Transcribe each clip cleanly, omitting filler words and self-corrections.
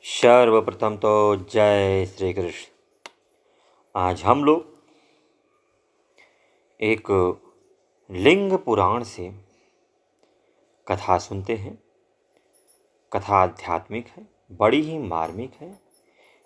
सर्वप्रथम तो जय श्री कृष्ण। आज हम लोग एक लिंग पुराण से कथा सुनते हैं। कथा आध्यात्मिक है, बड़ी ही मार्मिक है।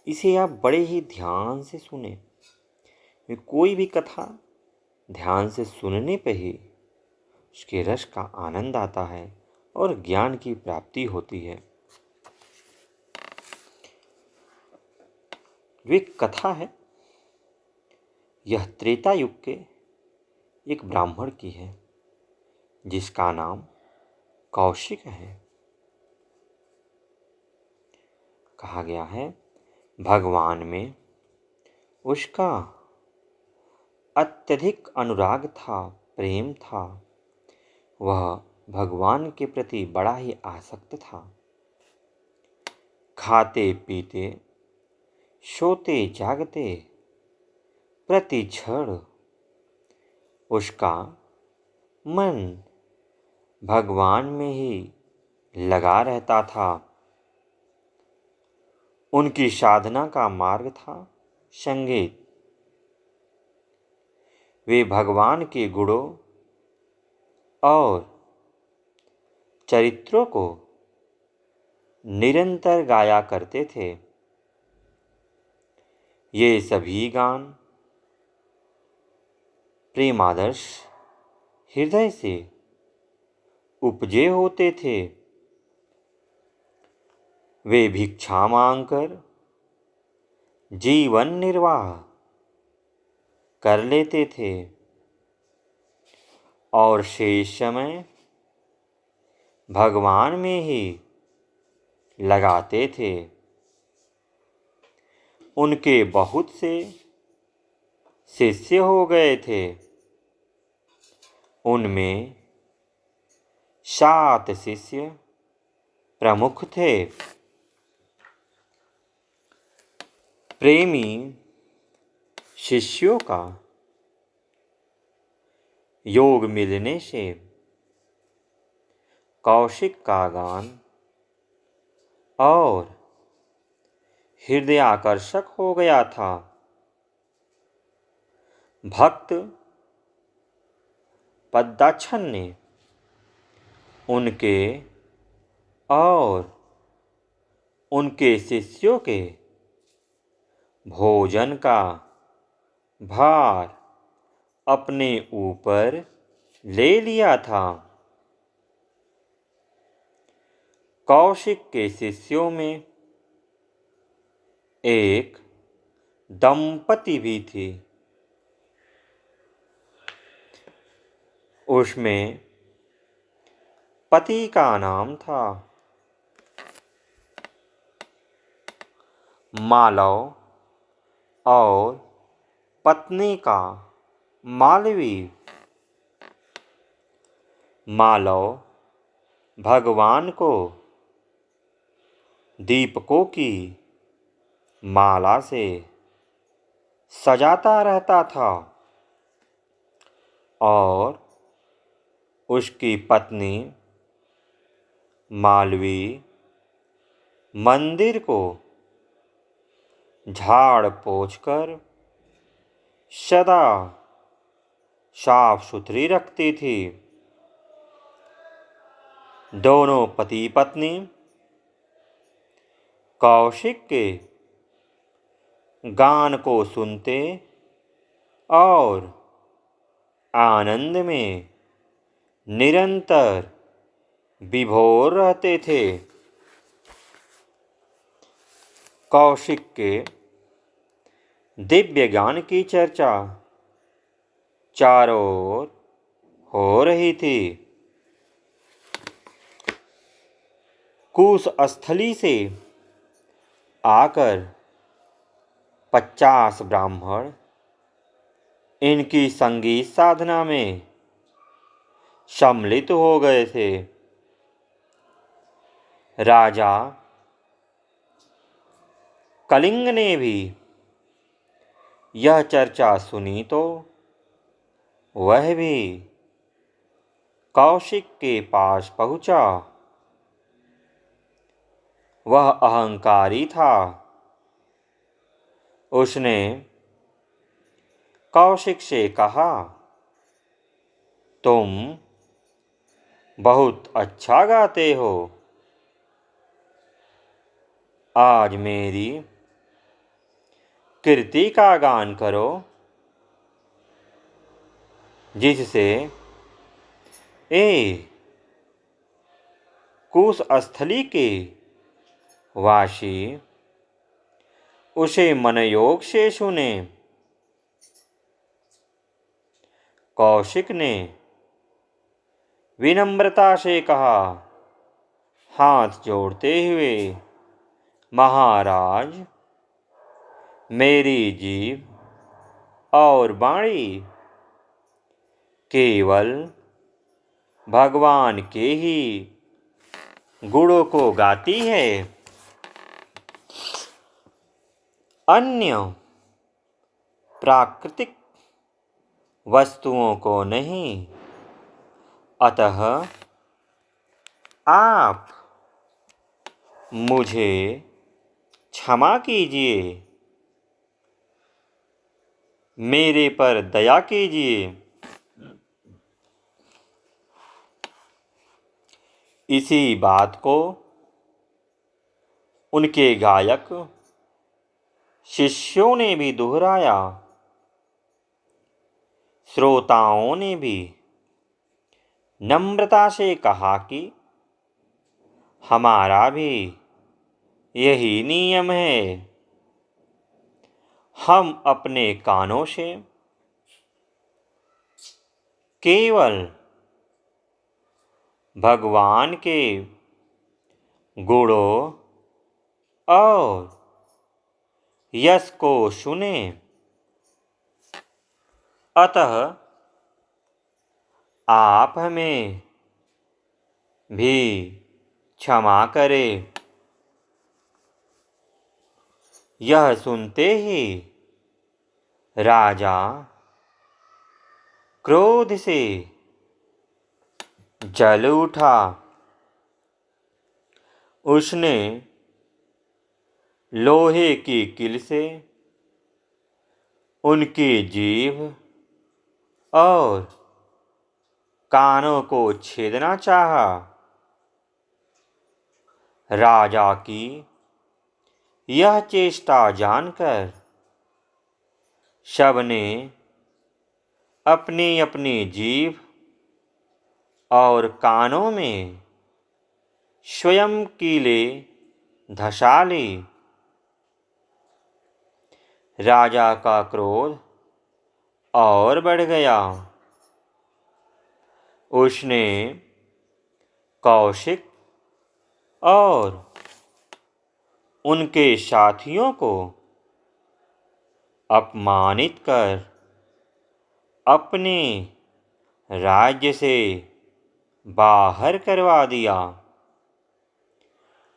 इसे आप बड़े ही ध्यान से सुने। कोई भी कथा ध्यान से सुनने पे ही उसके रस का आनंद आता है और ज्ञान की प्राप्ति होती है। जो एक कथा है, यह त्रेता युग के एक ब्राह्मण की है जिसका नाम कौशिक है। कहा गया है भगवान में उसका अत्यधिक अनुराग था, प्रेम था। वह भगवान के प्रति बड़ा ही आसक्त था। खाते पीते, सोते जागते, प्रति क्षण उसका मन भगवान में ही लगा रहता था। उनकी साधना का मार्ग था संगीत। वे भगवान के गुणों और चरित्रों को निरंतर गाया करते थे। ये सभी गान प्रेमादर्श हृदय से उपजे होते थे। वे भिक्षा मांगकर जीवन निर्वाह कर लेते थे और शेष समय भगवान में ही लगाते थे। उनके बहुत से शिष्य हो गए थे। उनमें 7 शिष्य प्रमुख थे। प्रेमी शिष्यों का योग मिलने से कौशिक का गान और हृदयाकर्षक हो गया था। भक्त पद्माक्षण ने उनके और उनके शिष्यों के भोजन का भार अपने ऊपर ले लिया था। कौशिक के शिष्यों में एक दंपति भी थी। उसमें पति का नाम था मालव और पत्नी का मालवी। मालव भगवान को दीपकों की माला से सजाता रहता था और उसकी पत्नी मालवी मंदिर को झाड़ पोंछ कर सदा साफ सुथरी रखती थी। दोनों पति पत्नी कौशिक के गान को सुनते और आनंद में निरंतर विभोर रहते थे। कौशिक के दिव्य ज्ञान की चर्चा चारों ओर हो रही थी। कुश स्थली से आकर 50 ब्राह्मण इनकी संगीत साधना में सम्मिलित हो गए थे। राजा कलिंग ने भी यह चर्चा सुनी तो वह भी कौशिक के पास पहुंचा। वह अहंकारी था। उसने कौशिक से कहा, तुम बहुत अच्छा गाते हो, आज मेरी कीर्ति का गान करो, जिससे ए कुशस्थली के वासी उसे मनयोग से सुने। कौशिक ने विनम्रता से कहा, हाथ जोड़ते हुए, महाराज, मेरी जीभ और वाणी केवल भगवान के ही गुणों को गाती है, अन्य प्राकृतिक वस्तुओं को नहीं। अतः आप मुझे क्षमा कीजिए, मेरे पर दया कीजिए। इसी बात को उनके गायक शिष्यों ने भी दोहराया। श्रोताओं ने भी नम्रता से कहा कि हमारा भी यही नियम है। हम अपने कानों से केवल भगवान के गुणों और यश को सुने। अतः आप हमें भी क्षमा करें। यह सुनते ही राजा क्रोध से जल उठा। उसने लोहे की कील से उनकी जीभ और कानों को छेदना चाहा। राजा की यह चेष्टा जानकर सबने अपनी अपनी जीभ और कानों में स्वयं कीलें धंसा ली। राजा का क्रोध और बढ़ गया। उसने कौशिक और उनके साथियों को अपमानित कर अपने राज्य से बाहर करवा दिया।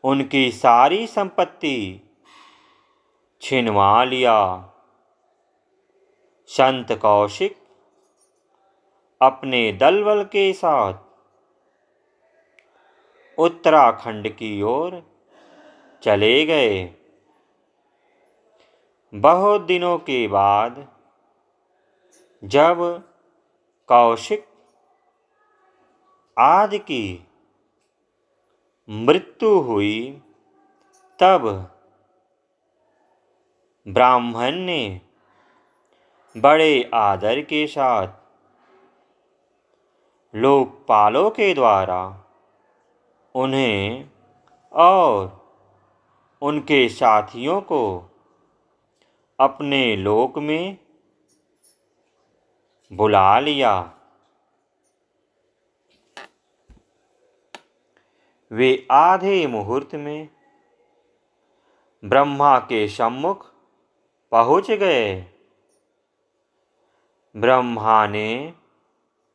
उनकी सारी संपत्ति छिनवा लिया। संत कौशिक अपने दलबल के साथ उत्तराखंड की ओर चले गए। बहुत दिनों के बाद जब कौशिक आदि की मृत्यु हुई, तब ब्राह्मण ने बड़े आदर के साथ लोकपालों के द्वारा उन्हें और उनके साथियों को अपने लोक में बुला लिया। वे आधे मुहूर्त में ब्रह्मा के सम्मुख पहुँच गए। ब्रह्मा ने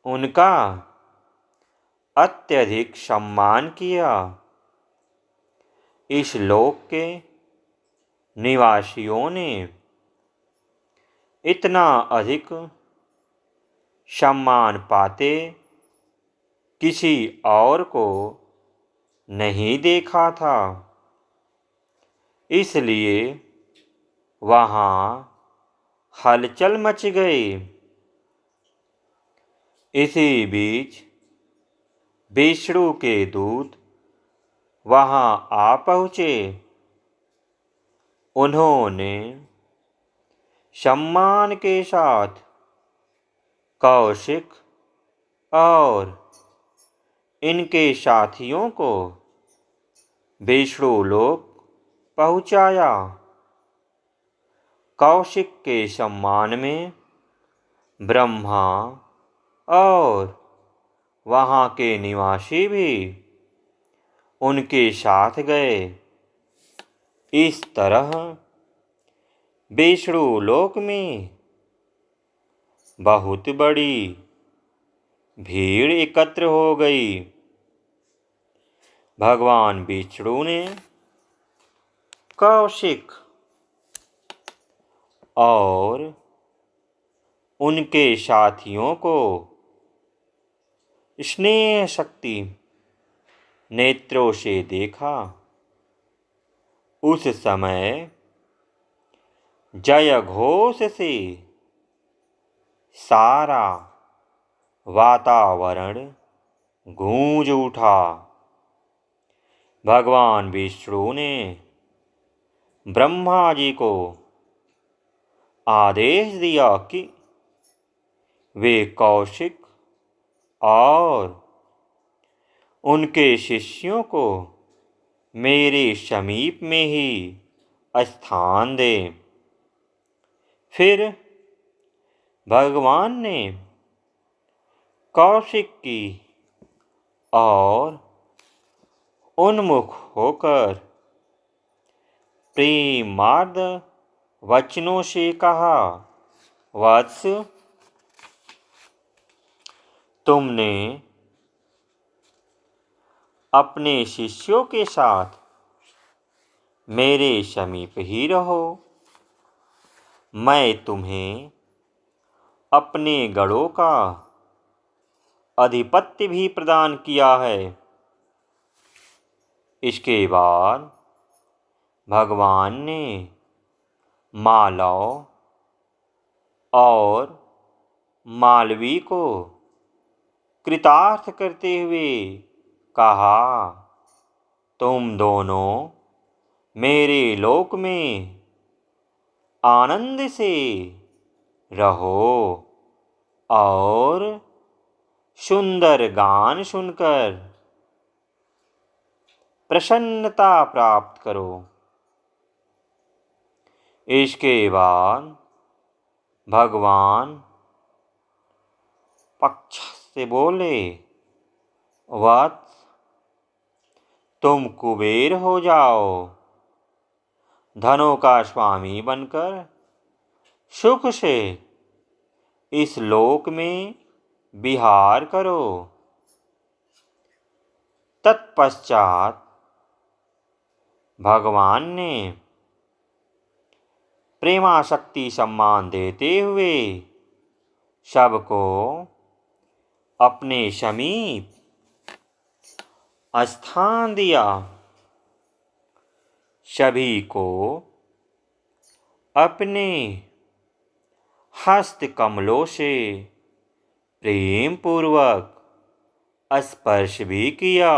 उनका अत्यधिक सम्मान किया। इस लोक के निवासियों ने इतना अधिक सम्मान पाते किसी और को नहीं देखा था। इसलिए वहाँ हलचल मच गई। इसी बीच विष्णु के दूत वहाँ आ पहुँचे। उन्होंने सम्मान के साथ कौशिक और इनके साथियों को विष्णु लोक पहुँचाया। कौशिक के सम्मान में ब्रह्मा और वहाँ के निवासी भी उनके साथ गए। इस तरह विष्णु लोक में बहुत बड़ी भीड़ एकत्र हो गई। भगवान विष्णु ने कौशिक और उनके साथियों को स्नेह शक्ति नेत्रों से देखा। उस समय जय घोष से सारा वातावरण गूंज उठा। भगवान विष्णु ने ब्रह्मा जी को आदेश दिया कि वे कौशिक और उनके शिष्यों को मेरे समीप में ही स्थान दें। फिर भगवान ने कौशिक की और उन्मुख होकर प्रेमार्द वचनों से कहा, वत्स, तुमने अपने शिष्यों के साथ मेरे समीप ही रहो। मैं तुम्हें अपने गढ़ों का आधिपत्य भी प्रदान किया है। इसके बाद भगवान ने मालव और मालवी को कृतार्थ करते हुए कहा, तुम दोनों मेरे लोक में आनंद से रहो और सुंदर गान सुनकर प्रसन्नता प्राप्त करो। इसके बाद भगवान पक्ष से बोले, वत्स, तुम कुबेर हो जाओ। धनों का स्वामी बनकर सुख से इस लोक में विहार करो। तत्पश्चात भगवान ने प्रेमाशक्ति सम्मान देते हुए सबको अपने समीप स्थान दिया। सभी को अपने हस्त कमलों से प्रेम पूर्वक स्पर्श भी किया।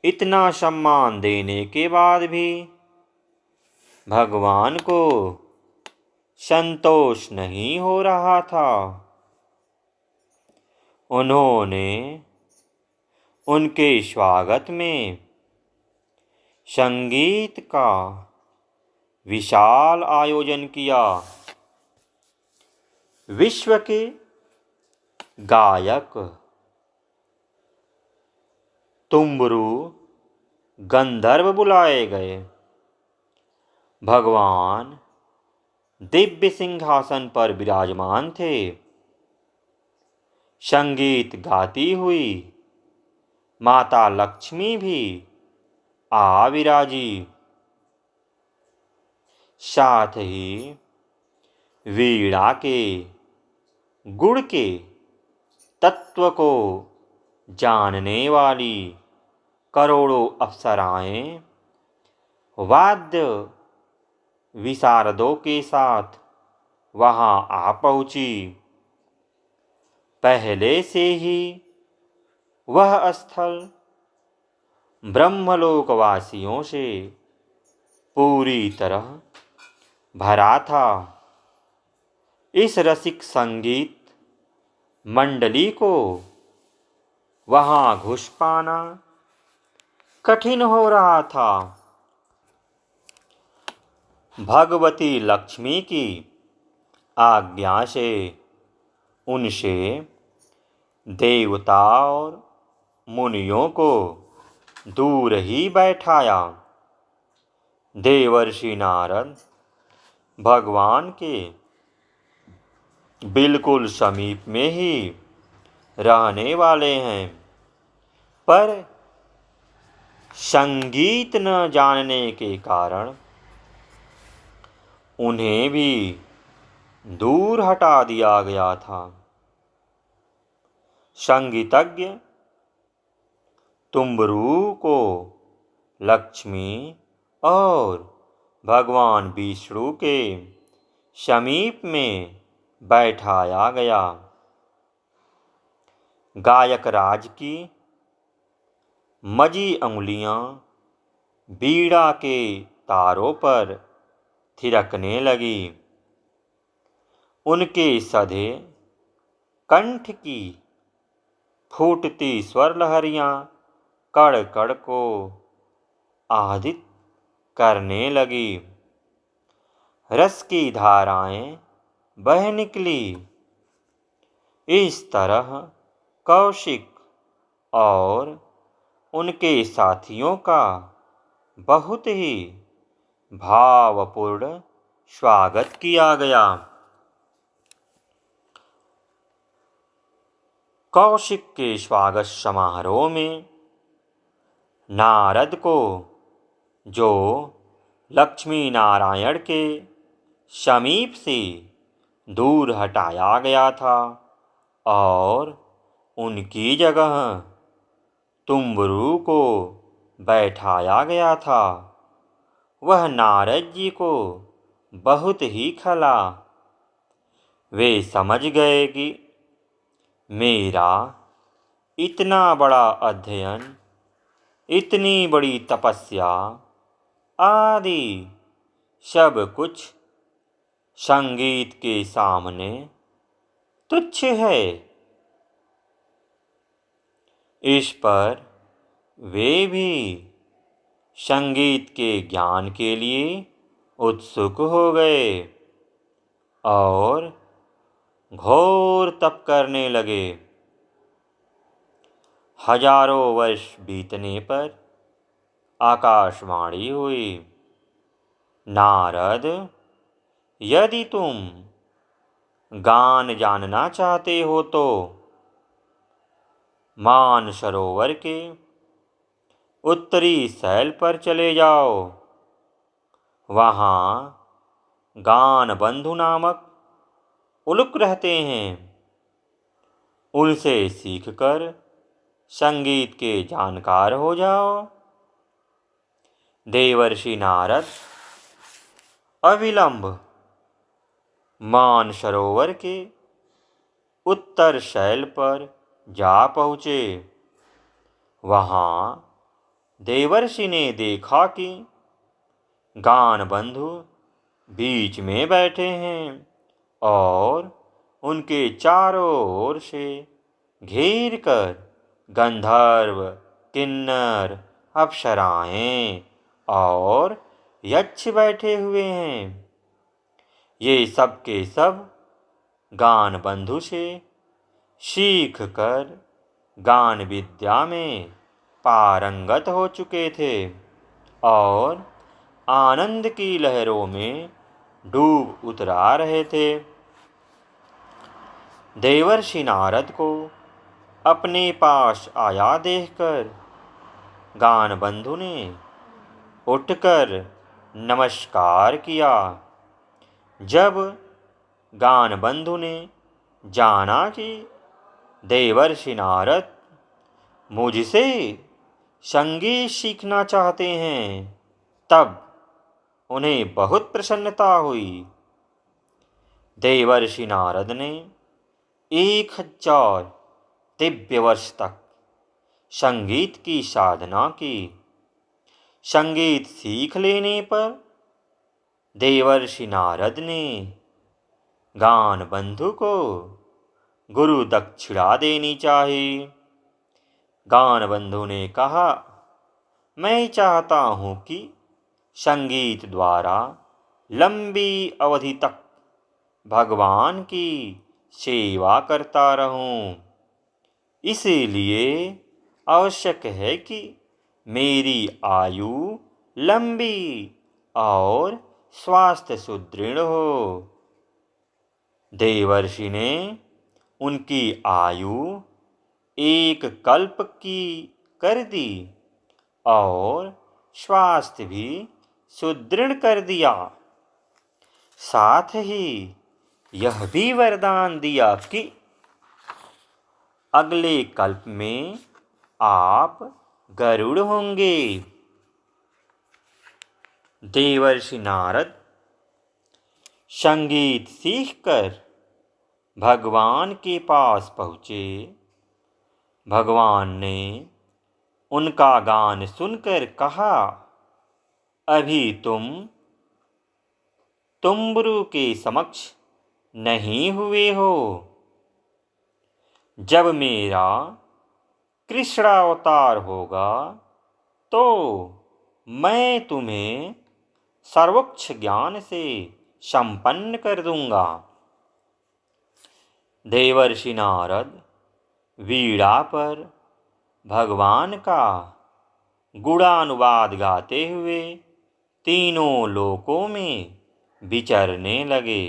इतना सम्मान देने के बाद भी भगवान को संतोष नहीं हो रहा था। उन्होंने उनके स्वागत में संगीत का विशाल आयोजन किया। विश्व के गायक तुम्बरू गंधर्व बुलाए गए। भगवान दिव्य सिंहासन पर विराजमान थे। संगीत गाती हुई माता लक्ष्मी भी आ विराजी। साथ ही वीणा के गुण के तत्व को जानने वाली करोड़ों अप्सराएं वाद्य विशारदों के साथ वहां आ पहुंची। पहले से ही वह स्थल ब्रह्मलोकवासियों से पूरी तरह भरा था। इस रसिक संगीत मंडली को वहां घुस पाना कठिन हो रहा था। भगवती लक्ष्मी की आज्ञा से उनसे देवता और मुनियों को दूर ही बैठाया। देवर्षि नारद भगवान के बिल्कुल समीप में ही रहने वाले हैं, पर संगीत न जानने के कारण उन्हें भी दूर हटा दिया गया था। संगीतज्ञ तुम्बरू को लक्ष्मी और भगवान विष्णु के समीप में बैठाया गया। गायक राज की मजी अंगुलियां बीड़ा के तारों पर थिरकने लगी। उनके सधे कंठ की फूटती स्वर लहरियां कड़ कड़ को आहदित करने लगी। रस की धाराएं बह निकली। इस तरह कौशिक और उनके साथियों का बहुत ही भावपूर्ण स्वागत किया गया। कौशिक के स्वागत समारोह में नारद को, जो लक्ष्मी नारायण के समीप से दूर हटाया गया था और उनकी जगह तुम्बरू को बैठाया गया था, वह नारद जी को बहुत ही खला। वे समझ गए कि मेरा इतना बड़ा अध्ययन, इतनी बड़ी तपस्या आदि सब कुछ संगीत के सामने तुच्छ है। इस पर वे भी संगीत के ज्ञान के लिए उत्सुक हो गए और घोर तप करने लगे। हजारों वर्ष बीतने पर आकाशवाणी हुई, नारद, यदि तुम गान जानना चाहते हो तो मानसरोवर के उत्तरी शैल पर चले जाओ। वहाँ गान बंधु नामक उलुक रहते हैं। उनसे सीखकर संगीत के जानकार हो जाओ। देवर्षि नारद अविलंब मानसरोवर के उत्तर शैल पर जा पहुँचे। वहाँ देवर्षि ने देखा कि गान बंधु बीच में बैठे हैं और उनके चारों ओर से घेर कर गंधर्व, किन्नर, अप्सराएं और यक्ष बैठे हुए हैं। ये सब के सब गान बंधु से सीख कर गान विद्या में पारंगत हो चुके थे और आनंद की लहरों में डूब उतरा रहे थे। देवर्षि नारद को अपने पास आया देखकर गान बंधु ने उठकर नमस्कार किया। जब गान बंधु ने जाना कि देवर्षि नारद मुझसे संगीत सीखना चाहते हैं, तब उन्हें बहुत प्रसन्नता हुई। देवर्षि नारद ने 1000 दिव्य वर्ष तक संगीत की साधना की। संगीत सीख लेने पर देवर्षि नारद ने गान बंधु को गुरु दक्षिणा देनी चाहिए। गान बंधु ने कहा, मैं चाहता हूँ कि संगीत द्वारा लंबी अवधि तक भगवान की सेवा करता रहूं। इसलिए आवश्यक है कि मेरी आयु लंबी और स्वास्थ्य सुदृढ़ हो। देवर्षि ने उनकी आयु 1 कल्प की कर दी और स्वास्थ्य भी सुदृढ़ कर दिया। साथ ही यह भी वरदान दिया कि अगले कल्प में आप गरुड़ होंगे। देवर्षि नारद संगीत सीखकर भगवान के पास पहुँचे। भगवान ने उनका गान सुनकर कहा, अभी तुम तुम्बरु के समक्ष नहीं हुए हो। जब मेरा कृष्णावतार होगा तो मैं तुम्हें सर्वोच्च ज्ञान से संपन्न कर दूंगा। देवर्षि नारद वीणा पर भगवान का गुणानुवाद गाते हुए तीनों लोकों में विचरने लगे।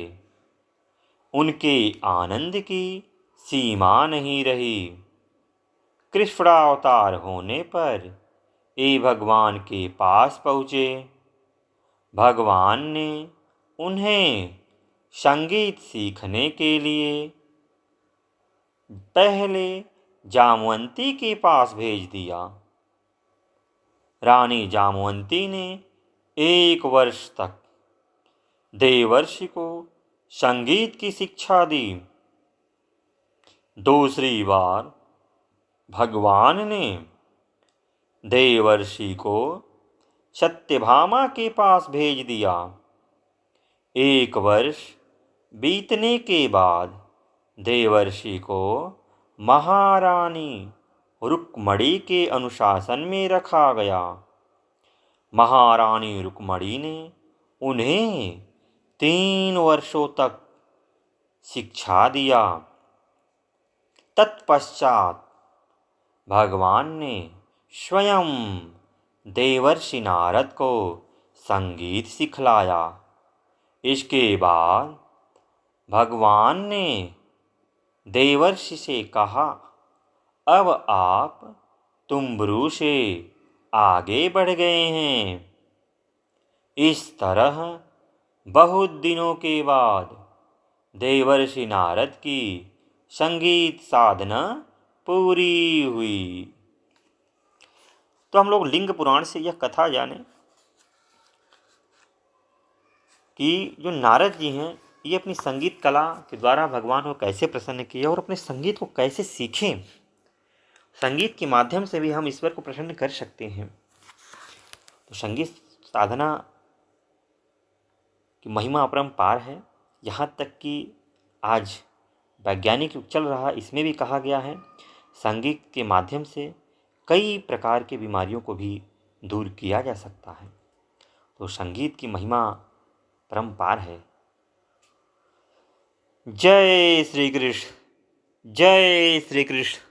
उनके आनंद की सीमा नहीं रही। कृष्णावतार होने पर ये भगवान के पास पहुँचे। भगवान ने उन्हें संगीत सीखने के लिए पहले जामवंती के पास भेज दिया। रानी जामवंती ने 1 वर्ष तक देवर्षि को संगीत की शिक्षा दी। दूसरी बार भगवान ने देवर्षि को सत्यभामा के पास भेज दिया। 1 वर्ष बीतने के बाद देवर्षि को महारानी रुक्मणी के अनुशासन में रखा गया। महारानी रुक्मणी ने उन्हें 3 वर्षों तक शिक्षा दिया। तत्पश्चात भगवान ने स्वयं देवर्षि नारद को संगीत सिखलाया। इसके बाद भगवान ने देवर्षि से कहा, अब आप तुम्बरु से आगे बढ़ गए हैं। इस तरह बहुत दिनों के बाद देवर्षि नारद की संगीत साधना पूरी हुई। तो हम लोग लिंग पुराण से यह कथा जाने कि जो नारद जी हैं ये अपनी संगीत कला के द्वारा भगवान को कैसे प्रसन्न किए और अपने संगीत को कैसे सीखें। संगीत के माध्यम से भी हम ईश्वर को प्रसन्न कर सकते हैं। तो संगीत साधना की महिमा अपरंपार है। यहाँ तक कि आज वैज्ञानिक युग चल रहा है, इसमें भी कहा गया है संगीत के माध्यम से कई प्रकार की बीमारियों को भी दूर किया जा सकता है। तो संगीत की महिमा परंपार है। जय श्री कृष्ण, जय श्री कृष्ण।